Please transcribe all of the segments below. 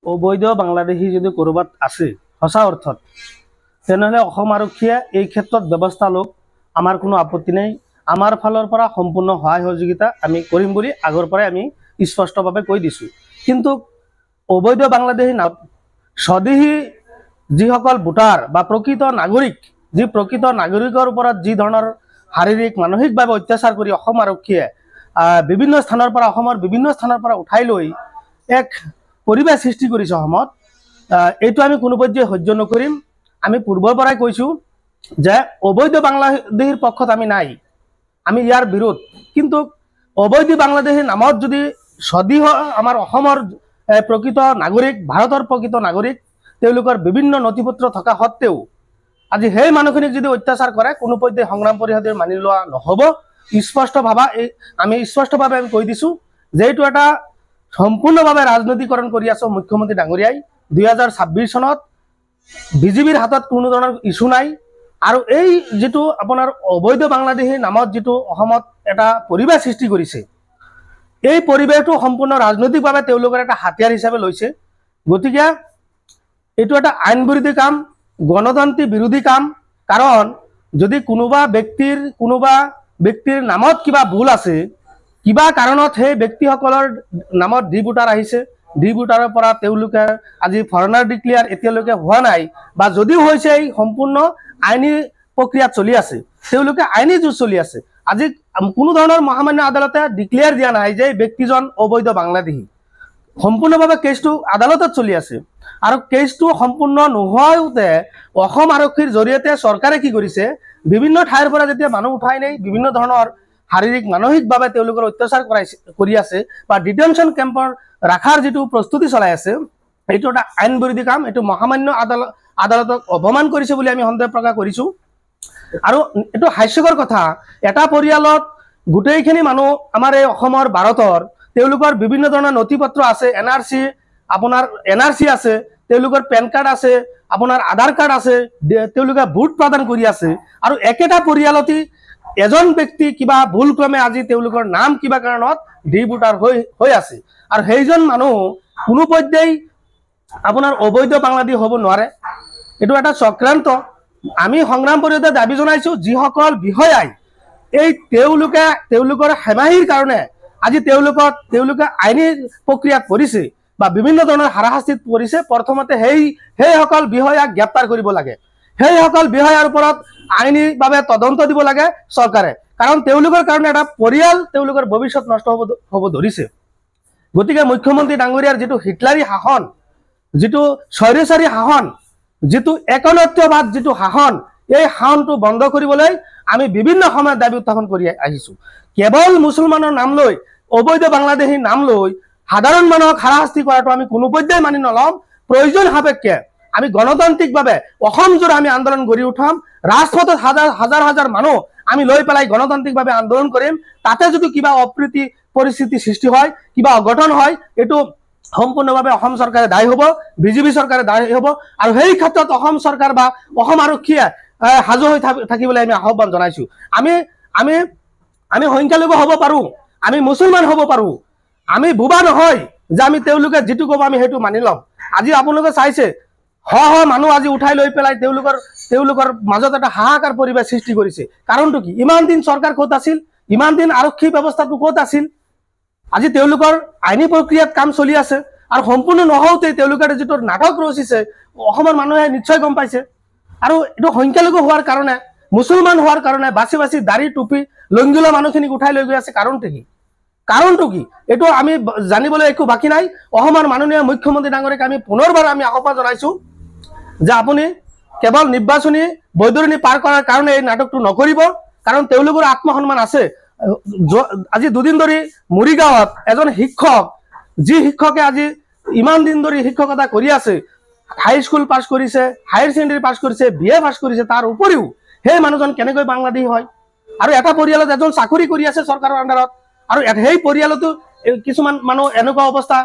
অবৈধ বাংলাদেশী যদি ক'ৰবাত আছে সঁচা অৰ্থত, তেনেহ'লে অসম আৰক্ষীয়ে এই ক্ষেত্ৰত ব্যৱস্থা লওক, আমাৰ কোনো আপত্তি নাই। আমাৰ ফালৰ পৰা সম্পূৰ্ণ সহায় সহযোগিতা আমি কৰিম বুলি আগৰ পৰাই আমি স্পষ্টভাৱে কৈ দিছোঁ। কিন্তু অবৈধ বাংলাদেশী স্বদেশী যিসকল ভোটাৰ বা প্ৰকৃত নাগৰিক, যি প্ৰকৃত নাগৰিকৰ ওপৰত যি ধৰণৰ শাৰীৰিক মানসিকভাৱে অত্যাচাৰ কৰি অসম আৰক্ষীয়ে বিভিন্ন স্থানৰ পৰা অসমৰ বিভিন্ন স্থানৰ পৰা উঠাই লৈ এক পৰিৱেশ সৃষ্টি কৰিছে অসমত, এইটো আমি কোনো পৰ্যায়ে সহ্য নকৰিম। আমি পূৰ্বৰ পৰাই কৈছোঁ যে অবৈধ বাংলাদেশীৰ পক্ষত আমি নাই, আমি ইয়াৰ বিৰোধ। কিন্তু অবৈধ বাংলাদেশীৰ নামত যদি স্বদেশী আমাৰ অসমৰ প্ৰকৃত নাগৰিক, ভাৰতৰ প্ৰকৃত নাগৰিক, তেওঁলোকৰ বিভিন্ন নথি পত্ৰ থকা সত্ত্বেও আজি সেই মানুহখিনিক যদি অত্যাচাৰ কৰে, কোনো পৰ্যায়ে সংগ্ৰাম পৰিষদে মানি লোৱা নহ'ব। আমি স্পষ্টভাৱে কৈ দিছোঁ যে এইটো এটা সম্পূৰ্ণভাৱে ৰাজনৈতিকৰণ কৰি আছে মুখ্যমন্ত্ৰী ডাঙৰীয়াই। 2026 চনত বিজেপিৰ হাতত কোনো ধৰণৰ ইছ্যু নাই। আৰু এই যিটো আপোনাৰ অবৈধ বাংলাদেশীৰ নামত যিটো অসমত এটা পৰিৱেশ সৃষ্টি কৰিছে, এই পৰিৱেশটো সম্পূৰ্ণ ৰাজনৈতিকভাৱে তেওঁলোকৰ এটা হাতিয়াৰ হিচাপে লৈছে। গতিকে এইটো এটা আইন বিৰোধী কাম, গণতান্ত্ৰিক বিৰোধী কাম। কাৰণ যদি কোনোবা ব্যক্তিৰ নামত কিবা ভুল আছে, কিবা কাৰণত সেই ব্যক্তিসকলৰ নামত ডি ভোটাৰ আহিছে, ডি ভোটাৰৰ পৰা তেওঁলোকে আজি ফৰেনাৰ ডিক্লেয়াৰ এতিয়ালৈকে হোৱা নাই, বা যদিও হৈছে এই সম্পূৰ্ণ আইনী প্ৰক্ৰিয়াত চলি আছে, তেওঁলোকে আইনী যুঁজ চলি আছে। আজি কোনো ধৰণৰ মহামান্য আদালতে ডিক্লেয়াৰ দিয়া নাই যে ব্যক্তিজন অবৈধ বাংলাদেশী। সম্পূৰ্ণভাৱে কেছটো আদালতত চলি আছে। আৰু কেছটো সম্পূৰ্ণ নোহোৱাতে অসম আৰক্ষীৰ জৰিয়তে চৰকাৰে কি কৰিছে, বিভিন্ন ঠাইৰ পৰা যেতিয়া মানুহ উঠাই নাই, বিভিন্ন ধৰণৰ শাৰীৰিক মানসিকভাৱে তেওঁলোকৰ অত্যাচাৰ কৰি আছে বা ডিটেনশ্যন কেম্পৰ ৰাখাৰ যিটো প্ৰস্তুতি চলাই আছে, এইটো এটা আইন বিৰোধী কাম। এইটো মহামান্য আদালতক অপমান কৰিছে বুলি আমি সন্দেহ প্ৰকাশ কৰিছোঁ। আৰু এইটো হাস্যকৰ কথা, এটা পৰিয়ালত গোটেইখিনি মানুহ আমাৰ এই অসমৰ ভাৰতৰ, তেওঁলোকৰ বিভিন্ন ধৰণৰ নথি পত্ৰ আছে, এনআৰচি আছে, তেওঁলোকৰ পেন কাৰ্ড আছে, আপোনাৰ আধাৰ কাৰ্ড আছে, তেওঁলোকে ভোট প্ৰদান কৰি আছে। আৰু একেটা পৰিয়ালতে এজন ব্যক্তি কিবা ভুলক্ৰমে আজি তেওঁলোকৰ নাম কিবা কাৰণত ডি ভোটাৰ হৈ আছে, আৰু সেইজন মানুহ কোনো পৰ্যায়ে আপোনাৰ অবৈধ বাংলাদেশী হ'ব নোৱাৰে। এইটো এটা চক্ৰান্ত। আমি সংগ্ৰাম পৰিষদে দাবী জনাইছোঁ, যিসকল বিষয়াই তেওঁলোকৰ হেমাহিৰ কাৰণে আজি তেওঁলোকে আইনী প্ৰক্ৰিয়াত পৰিছে বা বিভিন্ন ধৰণৰ হাৰাশাস্তিত পৰিছে, প্ৰথমতে সেইসকল বিষয়াক গ্ৰেপ্তাৰ কৰিব লাগে। সেইসকল বিষয়াৰ ওপৰত আইনীভাৱে তদন্ত দিব লাগে চৰকাৰে। কাৰণ তেওঁলোকৰ কাৰণে এটা পৰিয়াল, তেওঁলোকৰ ভৱিষ্যত নষ্ট হ'ব ধৰিছে। গতিকে মুখ্যমন্ত্ৰী ডাঙৰীয়াৰ যিটো হিটলাৰী শাসন, যিটো স্বৈৰাচাৰী শাসন, যিটো একনৈত্যবাদ যিটো শাসন, এই শাসনটো বন্ধ কৰিবলৈ আমি বিভিন্ন সময়ত দাবী উত্থাপন কৰি আহিছোঁ। কেৱল মুছলমানৰ নাম লৈ, অবৈধ বাংলাদেশীৰ নাম লৈ সাধাৰণ মানুহক হাৰাশাস্তি কৰাটো আমি কোনো পৰ্যায়ে মানি নল'ম। প্ৰয়োজন সাপেক্ষে আমি গণতান্ত্ৰিকভাৱে অসমজোৰা আমি আন্দোলন গঢ়ি উঠাম। ৰাজপথত হাজাৰ হাজাৰ মানুহ আমি লৈ পেলাই গণতান্ত্ৰিকভাৱে আন্দোলন কৰিম। তাতে যদি কিবা অপ্ৰীতি পৰিস্থিতি সৃষ্টি হয়, কিবা অঘটন হয়, এইটো সম্পূৰ্ণভাৱে অসম চৰকাৰে দায়ী হ'ব, বিজেপি চৰকাৰে দায়ী হ'ব। আৰু সেই ক্ষেত্ৰত অসম চৰকাৰ বা অসম আৰক্ষীয়ে সাজু হৈ থাকিবলৈ আমি আহ্বান জনাইছোঁ। আমি সংখ্যালঘু হ'ব পাৰোঁ, আমি মুছলমান হ'ব পাৰোঁ, আমি বোবা নহয় যে আমি তেওঁলোকে যিটো ক'ব আমি সেইটো মানি ল'ম। আজি আপোনালোকে চাইছে, মানুহ আজি উঠাই লৈ পেলাই তেওঁলোকৰ মাজত এটা হাহাকাৰ পৰিৱেশ সৃষ্টি কৰিছে। কাৰণটো কি? ইমান দিন চৰকাৰ ক'ত আছিল? ইমান দিন আৰক্ষী ব্যৱস্থাটো ক'ত আছিল? আজি তেওঁলোকৰ আইনী প্ৰক্ৰিয়াত কাম চলি আছে, আৰু সম্পূৰ্ণ নহওঁতেই তেওঁলোকে যিটো নাটক ৰচিছে অসমৰ মানুহে নিশ্চয় গম পাইছে। আৰু এইটো সংখ্যালঘু হোৱাৰ কাৰণে, মুছলমান হোৱাৰ কাৰণে বাছি বাছি দাড়ি টুপি লংগিলা মানুহখিনিক উঠাই লৈ গৈ আছে। কাৰণটো কি? এইটো আমি জানিবলৈ একো বাকী নাই। অসমৰ মাননীয় মুখ্যমন্ত্ৰী ডাঙৰীয়াক আমি পুনৰবাৰ আহ্বান জনাইছোঁ যে আপুনি কেৱল নিৰ্বাচনী বৈতৰণি পাৰ কৰাৰ কাৰণে এই নাটকটো নকৰিব। কাৰণ তেওঁলোকৰ আত্মসন্মান আছে। আজি দুদিন ধৰি মৰিগাঁৱত এজন শিক্ষক, যি শিক্ষকে আজি ইমান দিন ধৰি শিক্ষকতা কৰি আছে, হাইস্কুল পাছ কৰিছে, হায়াৰ ছেকেণ্ডেৰী পাছ কৰিছে, BA পাছ কৰিছে, তাৰ উপৰিও সেই মানুহজন কেনেকৈ বাংলাদেশী হয়? আৰু এটা পৰিয়ালত এজন চাকৰি কৰি আছে চৰকাৰৰ আণ্ডাৰত, আৰু সেই পৰিয়ালতো কিছুমান মানুহ এনেকুৱা অৱস্থা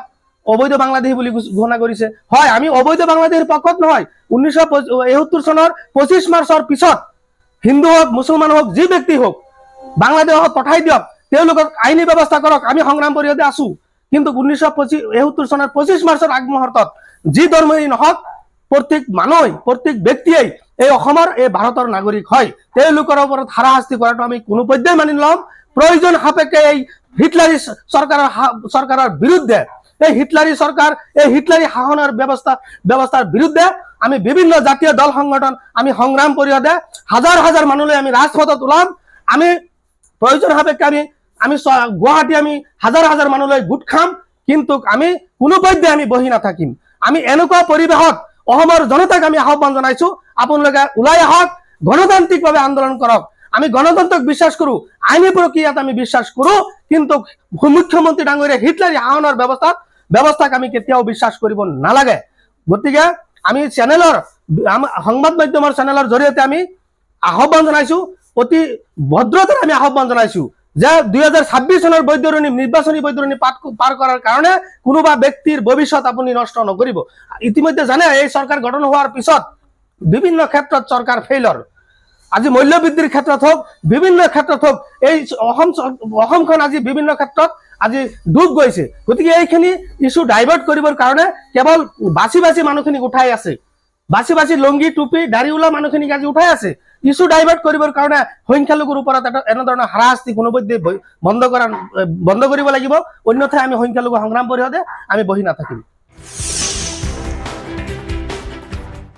অবৈধ বাংলাদেশী বুলি ঘোষণা কৰিছে। হয়, আমি অবৈধ বাংলাদেশীৰ পক্ষত নহয়। 1971 চনৰ 25 মাৰ্চৰ পিছত হিন্দু হওক, মুছলমান হওক, যি ব্যক্তি হওক, বাংলাদেশত পঠাই দিয়ক, তেওঁলোকক আইনী ব্যৱস্থা কৰক, আমি সংগ্ৰাম পৰিষদে আছোঁ। কিন্তু 1971 চনৰ 25 মাৰ্চৰ আগমুহূৰ্তত যি ধৰ্মই নহওক প্ৰত্যেক মানুহে প্ৰত্যেক ব্যক্তিয়ে এই অসমৰ এই ভাৰতৰ নাগৰিক হয়। তেওঁলোকৰ ওপৰত হাৰাশাস্তি কৰাটো আমি কোনো পৰ্যায়ে মানি নল'ম। প্ৰয়োজন সাপেক্ষে এই হিটলাৰী চৰকাৰৰ বিৰুদ্ধে, এই হিটলাৰী চৰকাৰ, এই হিটলাৰী শাসনৰ ব্যৱস্থাৰ বিৰুদ্ধে আমি বিভিন্ন জাতীয় দল সংগঠন, আমি সংগ্ৰাম পৰিষদে হাজাৰ হাজাৰ মানুহলৈ আমি ৰাজপথত ওলাম। আমি প্ৰয়োজন সাপেক্ষে আমি গুৱাহাটী আমি হাজাৰ হাজাৰ মানুহলৈ গোট খাম, কিন্তু আমি কোনো পৰ্যায়ে আমি বহি নাথাকিম। আমি এনেকুৱা পৰিৱেশত অসমৰ জনতাক আমি আহ্বান জনাইছো, আপোনালোকে ওলাই আহক, গণতান্ত্ৰিকভাৱে আন্দোলন কৰক। আমি গণতন্ত্ৰক বিশ্বাস কৰো, আইনী প্ৰক্ৰিয়াত আমি বিশ্বাস কৰো, কিন্তু মুখ্যমন্ত্ৰী ডাঙৰীয়া হিটলাৰী শাসনৰ ব্যৱস্থাক আমি কেতিয়াও বিশ্বাস কৰিব নালাগে। গতিকে আমি সংবাদ মাধ্যমৰ চেনেলৰ জৰিয়তে আমি আহ্বান জনাইছো, অতি ভদ্ৰতাৰে আমি আহ্বান জনাইছো যে 2026 চনৰ নিৰ্বাচনী বৈতৰণি পাৰ কৰাৰ কাৰণে কোনোবা ব্যক্তিৰ ভৱিষ্যত আপুনি নষ্ট নকৰিব। ইতিমধ্যে জানে এই চৰকাৰ গঠন হোৱাৰ পিছত বিভিন্ন ক্ষেত্ৰত চৰকাৰ ফেইলৰ। আজি মূল্যবৃদ্ধিৰ ক্ষেত্ৰত হওক, বিভিন্ন ক্ষেত্ৰত হওক, এই অসমখন আজি বিভিন্ন ক্ষেত্ৰত আজি ডুব গৈছে। গতিকে এইখিনি ইস্যু ডাইভাৰ্ট কৰিবৰ কাৰণে কেৱল বাছি বাছি মানুহখিনিক উঠাই আছে, বাছি বাছি লংগি টুপি দাড়িওলা মানুহখিনিক আজি উঠাই আছে। ইস্যু ডাইভাৰ্ট কৰিবৰ কাৰণে সংখ্যালঘুৰ ওপৰত এনেধৰণৰ হাৰাশাস্তি কোনোপধ্যে বন্ধ কৰিব লাগিব, অন্যথাই আমি সংখ্যালঘু সংগ্ৰাম পৰিষদে আমি বহি নাথাকিম।